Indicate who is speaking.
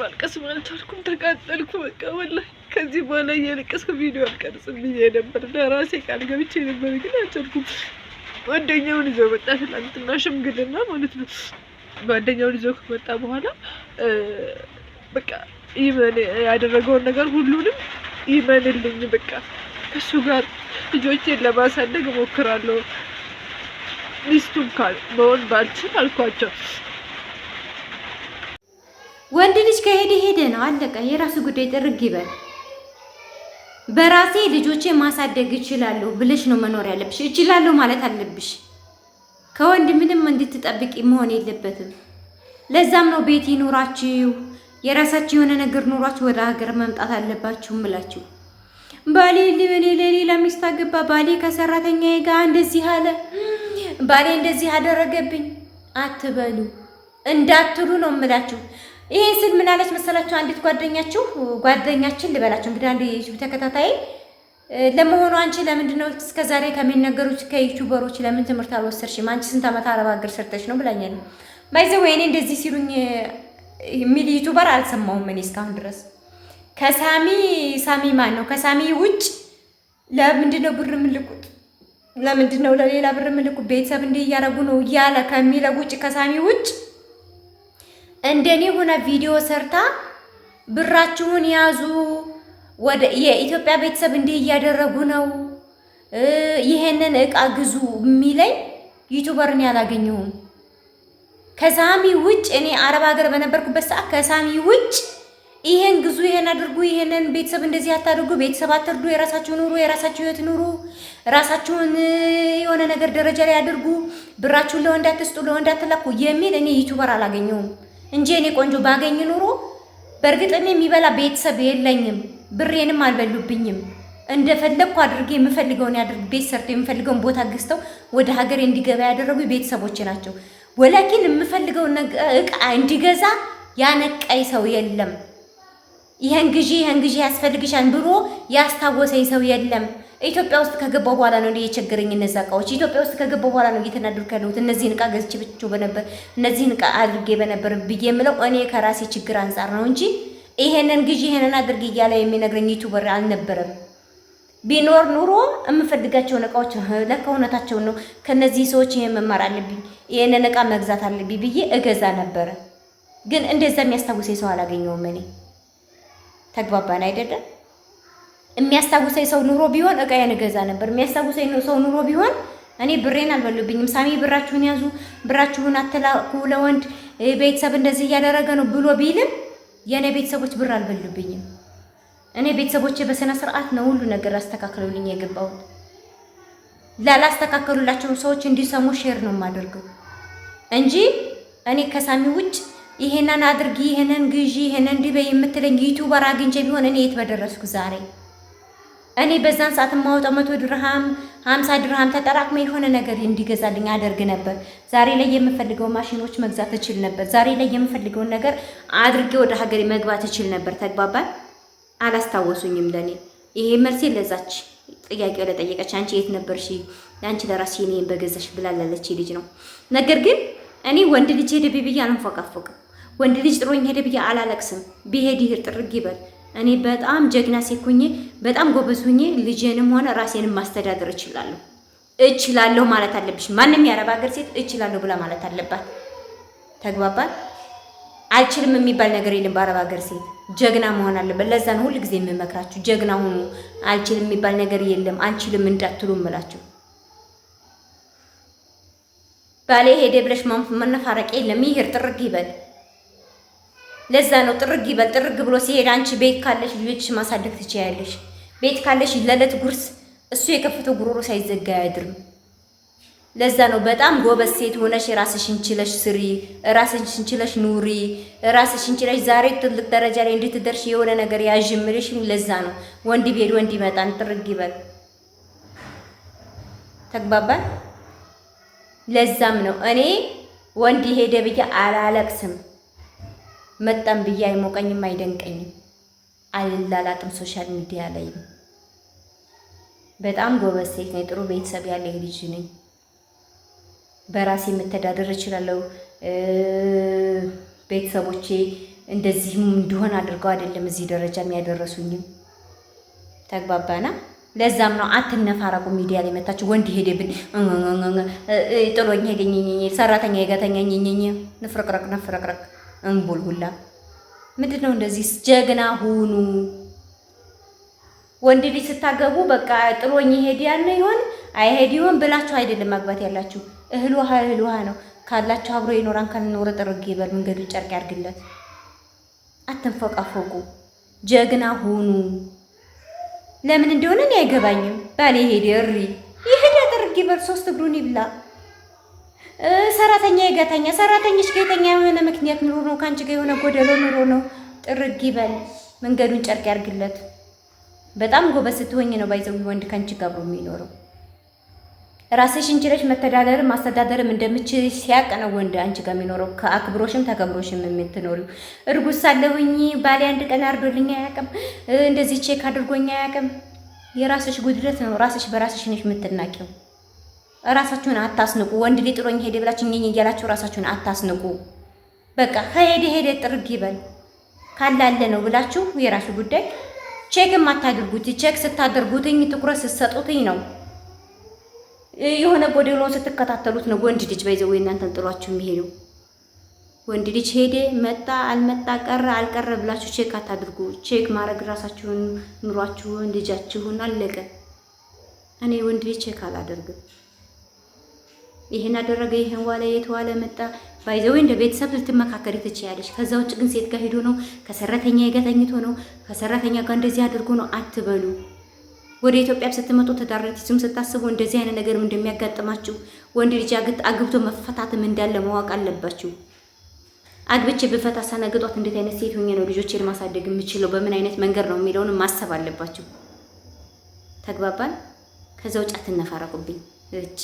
Speaker 1: ማልቀስ አልቻልኩም። ተቃጠልኩ። በቃ ወላሂ ከዚህ በኋላ እየለቀስኩ ቪዲዮ አልቀርጽም ብዬ ነበር። ለራሴ ቃል ገብቼ ነበር፣ ግን አልቻልኩም። ጓደኛውን ይዘው መጣ። ትናንትና ሽምግልና ማለት ነው። ጓደኛውን ይዘው ከመጣ በኋላ በቃ ያደረገውን ነገር ሁሉንም ይመንልኝ። በቃ ከሱ ጋር ልጆቼን ለማሳደግ እሞክራለሁ። ሚስቱን መሆን ባልችል አልኳቸው።
Speaker 2: ወንድ ልጅ ከሄደ ሄደ ነው፣ አለቀ። የራሱ ጉዳይ ጥርግ ይበል። በራሴ ልጆቼ ማሳደግ እችላለሁ ብለሽ ነው መኖር ያለብሽ። እችላለሁ ማለት አለብሽ። ከወንድ ምንም እንድትጠብቂ መሆን የለበትም። ለዛም ነው ቤት ይኑራችሁ፣ የራሳችሁ የሆነ ነገር ኑሯችሁ ወደ ሀገር መምጣት አለባችሁ እምላችሁ። ባሌ ለሌላ ሚስት አገባ፣ ባሌ ከሰራተኛዬ ጋር እንደዚህ አለ፣ ባሌ እንደዚህ አደረገብኝ አትበሉ፣ እንዳትሉ ነው እምላችሁ። ይሄ ስል ምን አለች መሰላችሁ? አንዲት ጓደኛችን ልበላችሁ እንግዲህ አንድ ዩቲዩብ ተከታታይ ለመሆኑ አንቺ ለምንድነው እስከዛሬ ከሚነገሩት ከዩቲዩበሮች ለምን ትምህርት አልወሰድሽም? አንቺ ስንት ዓመት አረብ ሀገር ሰርተሽ ነው ብላኛል። ባይዘው እኔ እንደዚህ ሲሉኝ ሚል ዩቲዩበር አልሰማሁም እኔ እስካሁን ድረስ። ከሳሚ ማን ነው? ከሳሚ ውጭ ለምንድነው ብር ምልቁት? ለምንድነው ለሌላ ብር ምልቁት? ቤተሰብ እንዲህ እያደረጉ ነው እያለ ከሚለው ውጭ ከሳሚ ውጭ እንደኔ ሆነ ቪዲዮ ሰርታ ብራችሁን ያዙ፣ ወደ የኢትዮጵያ ቤተሰብ እንዲህ እያደረጉ ነው፣ ይሄንን እቃ ግዙ የሚለኝ ዩቲዩበርን ያላገኘሁም። ከሳሚ ውጭ እኔ አረብ ሀገር በነበርኩበት ሰዓት ከሳሚ ውጭ ይሄን ግዙ፣ ይሄን አድርጉ፣ ይሄንን ቤተሰብ እንደዚህ አታድርጉ፣ ቤተሰብ አትርዱ፣ የራሳችሁ ኑሩ፣ የራሳችሁ ህይወት ኑሩ፣ ራሳችሁን የሆነ ነገር ደረጃ ላይ አድርጉ፣ ብራችሁን ለወንድ አትስጡ፣ ለወንድ አትላኩ የሚል እኔ ዩቲዩበር አላገኘሁም እንጂ እኔ ቆንጆ ባገኝ ኑሮ በእርግጥ እኔ የሚበላ ቤተሰብ የለኝም፣ ብሬንም አልበሉብኝም። እንደፈለግኩ አድርጌ የምፈልገውን ያድርግ፣ ቤት ሰርተው የምፈልገውን ቦታ ገዝተው ወደ ሀገሬ እንዲገባ ያደረጉ ቤተሰቦቼ ናቸው። ወላኪን የምፈልገውን እቃ እንዲገዛ ያነቃይ ሰው የለም። ይሄን ግዢ ያስፈልግሻል ብሎ ያስታወሰኝ ሰው የለም። ኢትዮጵያ ውስጥ ከገባው በኋላ ነው የቸገረኝ እነዛ እቃዎች። ኢትዮጵያ ውስጥ ከገባው በኋላ ነው እየተናደድኩ ያለሁት። እነዚህን እቃ ገዝቼ ብቻ በነበር እነዚህን እቃ አድርጌ በነበር ብዬ የምለው እኔ ከራሴ ችግር አንፃር ነው እንጂ ይሄንን ግዢ ይሄንን አድርጌ እያለ የሚነግረኝ ዩቲዩበር አልነበረም። ቢኖር ኑሮ የምፈልጋቸውን እቃዎች ለካ እውነታቸውን ነው፣ ከነዚህ ሰዎች ይሄን መማር አለብኝ፣ ይሄንን እቃ መግዛት አለብኝ ብዬ እገዛ ነበረ። ግን እንደዛ የሚያስታውሰኝ ሰው አላገኘውም እኔ። ተግባባን አይደለም? የሚያስታውሰኝ ሰው ኑሮ ቢሆን እቃዬን እገዛ ነበር። የሚያስታውሰኝ ሰው ኑሮ ቢሆን እኔ ብሬን አልበሉብኝም። ሳሚ ብራችሁን ያዙ፣ ብራችሁን አትላኩ ለወንድ ቤተሰብ እንደዚህ እያደረገ ነው ብሎ ቢልም የኔ ቤተሰቦች ብር አልበሉብኝም። እኔ ቤተሰቦቼ በስነ ስርዓት ነው ሁሉ ነገር አስተካክለውልኝ የገባሁት። ላላስተካከሉላቸው ሰዎች እንዲሰሙ ሼር ነው የማደርገው እንጂ እኔ ከሳሚ ውጭ ይሄንን አድርጊ፣ ይሄንን ግዢ፣ ይሄንን እንዲበይ የምትለኝ ዩቲዩበር አግኝቼ ቢሆን እኔ የት በደረስኩ ዛሬ። እኔ በዛን ሰዓት የማወጣው 100 ድርሃም 50 ድርሃም ተጠራቅሞ የሆነ ነገር እንዲገዛልኝ አደርግ ነበር። ዛሬ ላይ የምፈልገው ማሽኖች መግዛት እችል ነበር። ዛሬ ላይ የምፈልገውን ነገር አድርጌ ወደ ሀገሬ መግባት እችል ነበር። ተግባባን? አላስታወሱኝም ለኔ። ይሄ መልሴ ለዛች ጥያቄው ለጠየቀች አንቺ የት ነበርሽ? አንቺ ለራስሽ እኔን በገዛሽ ብላለች ልጅ ነው። ነገር ግን እኔ ወንድ ልጅ ሄደ ብዬ አልንፎቃፎቅም። ወንድ ልጅ ጥሮኝ ሄደ ብዬ አላለቅስም። ቢሄድ ይሄድ ጥርግ ይበል። እኔ በጣም ጀግና ሴት ሁኜ በጣም ጎበዝ ሁኜ ልጄንም ሆነ ራሴንም ማስተዳደር እችላለሁ ማለት አለብሽ። ማንም የአረብ ሀገር ሴት እችላለሁ ብላ ማለት አለባት። ተግባባን? አልችልም የሚባል ነገር የለም። በአረብ ሀገር ሴት ጀግና መሆን አለበት። ለዛ ነው ሁሉ ጊዜ የምመክራችሁ ጀግና ሁኑ። አልችልም የሚባል ነገር የለም። አንችልም እንዳትሉ እምላችሁ። ባሌ ሄደ ብለሽ መነፋረቅ የለም። ይሄድ ጥርግ ይበል። ለዛ ነው ጥርግ ይበል። ጥርግ ብሎ ሲሄድ አንቺ ቤት ካለሽ ልጆችሽ ማሳደግ ትችያለሽ። ቤት ካለሽ ለለት ጉርስ እሱ የከፈተው ጉሮሮ ሳይዘጋ አያድርም። ለዛ ነው በጣም ጎበዝ ሴት ሆነሽ ራስሽን ችለሽ ስሪ፣ ራስሽን ችለሽ ኑሪ፣ ራስሽን ችለሽ ዛሬ ትልቅ ደረጃ ላይ እንድትደርሽ የሆነ ነገር ያዥምልሽ። ለዛ ነው ወንድ ቢሄድ ወንድ ይመጣን ጥርግ ይበል። ተግባባን? ለዛም ነው እኔ ወንድ ሄደ ብዬ አላለቅስም። መጣም ብዬ አይሞቀኝም፣ አይደንቀኝም፣ አልላላጥም። ሶሻል ሚዲያ ላይ በጣም ጎበዝ ሴት ነኝ። ጥሩ ቤተሰብ ያለኝ ልጅ ነኝ። በራሴ መተዳደር እችላለሁ። ቤተሰቦቼ እንደዚህም እንዲሆን አድርገው አይደለም እዚህ ደረጃ የሚያደረሱኝም። ተግባባና ለዛም ነው አትነፋረቁ። ሚዲያ ላይ መታችሁ ወንድ ሄደብን ጥሎኝ ሄደኝ ሰራተኛ የገተኛኝ ንፍረቅረቅ እንቡል ሁላ ምንድን ነው እንደዚህ? ጀግና ሁኑ። ወንድ ልጅ ስታገቡ በቃ ጥሎኝ ሄድ ያለ ይሆን አይሄድ ይሆን ብላችሁ አይደለም ማግባት ያላችሁ። እህል ውሃ ነው ካላችሁ አብሮ ይኖራን ካልኖረ ጥርግ ይበል መንገዱ ጨርቅ ያርግለት። አትንፈቃፈቁ። ጀግና ሁኑ። ለምን እንደሆነ እኔ አይገባኝም። ባሌ ሄደ እሪ ይሄድ ጥርግ ይበል 3 እግሩን ይብላ። ሰራተኛ የገተኛ ሰራተኞች ገተኛ የሆነ ምክንያት ኑሮ ነው ካንቺ ጋር የሆነ ጎደሎ ኑሮ ነው። ጥርግ ይበል መንገዱን ጨርቅ ያርግለት። በጣም ጎበዝ ስትሆኝ ነው ባይዘው ወንድ ካንቺ ጋር አብሮ የሚኖረው። ራስሽን ችለሽ መተዳደርም ማስተዳደርም እንደምችል ሲያቅ ነው ወንድ አንቺ ጋር የሚኖረው። ከአክብሮሽም ተከብሮሽም የምትኖሪው። እርጉዝ ሳለሁኝ ባሌ አንድ ቀን አርዶልኝ አያውቅም፣ እንደዚህ ቼክ አድርጎኝ አያውቅም። የራስሽ ጉድለት ነው። ራስሽ በራስሽ ነሽ የምትናቂው። ራሳችሁን አታስንቁ። ወንድ ሊጥሎኝ ሄደ ብላችሁ እኛኝ እያላችሁ ራሳችሁን አታስንቁ። በቃ ሄደ ጥርግ ይበል ካላለ ነው ብላችሁ የራሱ ጉዳይ። ቼክም አታድርጉት። ቼክ ስታደርጉትኝ ትኩረት ስትሰጡትኝ ነው የሆነ ጎደሎ ስትከታተሉት ነው ወንድ ልጅ ባይዘው እናንተን ጥሏችሁ የሚሄደው። ወንድ ልጅ ሄደ መጣ አልመጣ ቀረ አልቀረ ብላችሁ ቼክ አታድርጉ። ቼክ ማድረግ ራሳችሁን፣ ኑሯችሁን፣ ልጃችሁን አለቀ። እኔ ወንድ ልጅ ቼክ አላደርግም። ይሄን አደረገ ይሄን ዋለ የተዋለ መጣ ባይዘው እንደ ቤተሰብ ልትመካከሪ ትችያለሽ። ከዛ ውጭ ግን ሴት ጋር ሄዶ ነው ከሰራተኛ የገተኝቶ ነው ከሰራተኛ ጋር እንደዚህ አድርጎ ነው አትበሉ። ወደ ኢትዮጵያ ስትመጡ ተዳረቲስም ስታስቡ እንደዚህ አይነት ነገርም እንደሚያጋጥማችሁ ወንድ ልጅ አግብቶ መፈታትም እንዳለ ማወቅ አለባችሁ። አግብቼ ብፈታ ሳነግጧት እንዴት አይነት ሴት ሆኜ ነው ልጆቼን ማሳደግ የምችለው በምን አይነት መንገድ ነው የሚለውን ማሰብ አለባችሁ። ተግባባን? ከዛ ውጭ አትነፋረቁብኝ እጭ